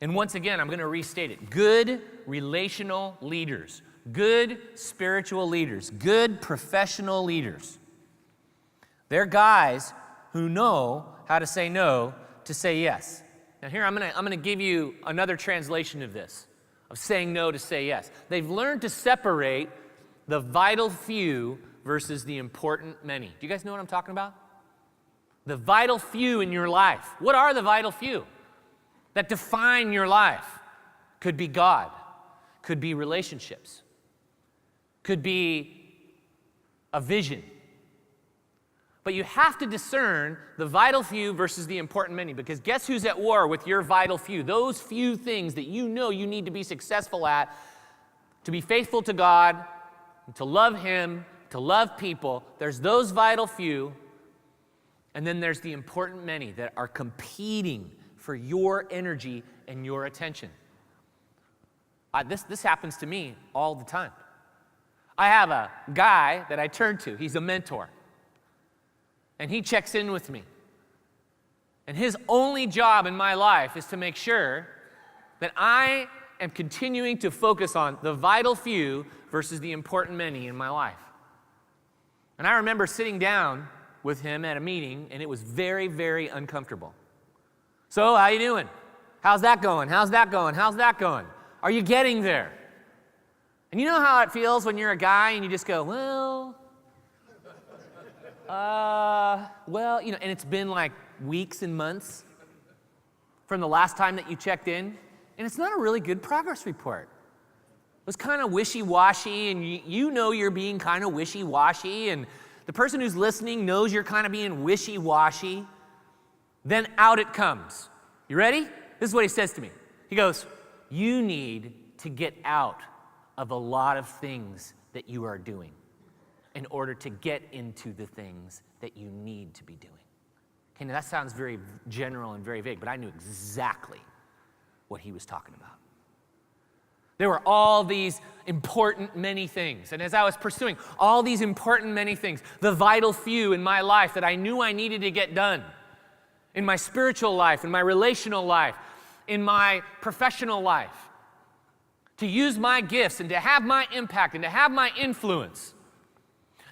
And once again, I'm going to restate it. Good relational leaders, good spiritual leaders, good professional leaders. They're guys who know how to say no to say yes. Now here, I'm going to give you another translation of this, of saying no to say yes. They've learned to separate the vital few versus the important many. Do you guys know what I'm talking about? The vital few in your life. What are the vital few that define your life? Could be God, could be relationships, could be a vision. But you have to discern the vital few versus the important many, because guess who's at war with your vital few? Those few things that you know you need to be successful at, to be faithful to God, to love Him, to love people. There's those vital few, and then there's the important many that are competing for your energy and your attention. This happens to me all the time. I have a guy that I turn to. He's a mentor. And he checks in with me. And his only job in my life is to make sure that I am continuing to focus on the vital few versus the important many in my life. And I remember sitting down with him at a meeting, and it was very, very uncomfortable. So, how you doing? How's that going? How's that going? How's that going? Are you getting there? And you know how it feels when you're a guy and you just go, and it's been like weeks and months from the last time that you checked in, and it's not a really good progress report. It was kind of wishy-washy, and you know you're being kind of wishy-washy, and the person who's listening knows you're kind of being wishy-washy. Then out it comes. You ready? This is what he says to me. He goes, you need to get out of a lot of things that you are doing in order to get into the things that you need to be doing. Okay, now that sounds very general and very vague, but I knew exactly what he was talking about. There were all these important many things, and as I was pursuing all these important many things, the vital few in my life that I knew I needed to get done, in my spiritual life, in my relational life, in my professional life, to use my gifts and to have my impact and to have my influence,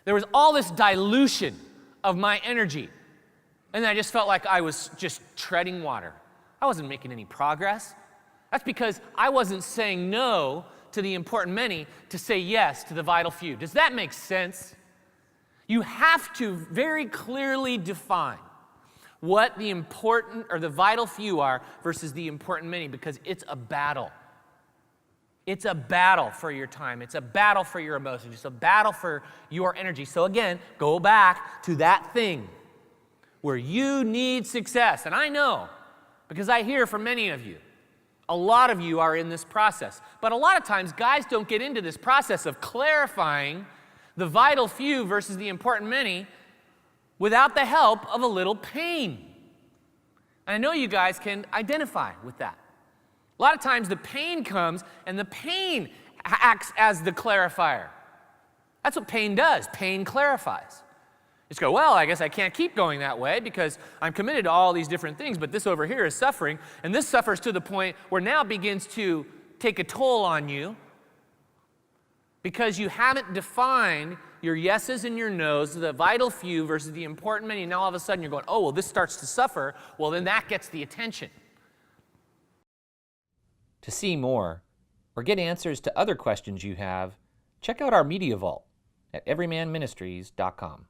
there was all this dilution of my energy. And I just felt like I was just treading water. I wasn't making any progress. That's because I wasn't saying no to the important many to say yes to the vital few. Does that make sense? You have to very clearly define what the important or the vital few are versus the important many, because it's a battle. It's a battle for your time. It's a battle for your emotions. It's a battle for your energy. So again, go back to that thing where you need success. And I know, because I hear from many of you, a lot of you are in this process. But a lot of times, guys don't get into this process of clarifying the vital few versus the important many without the help of a little pain. And I know you guys can identify with that. A lot of times the pain comes, and the pain acts as the clarifier. That's what pain does. Pain clarifies. You just go, well, I guess I can't keep going that way because I'm committed to all these different things, but this over here is suffering, and this suffers to the point where now it begins to take a toll on you because you haven't defined your yeses and your nos, the vital few versus the important many, and now all of a sudden you're going, oh, well, this starts to suffer. Well, then that gets the attention. To see more or get answers to other questions you have, check out our Media Vault at everymanministries.com.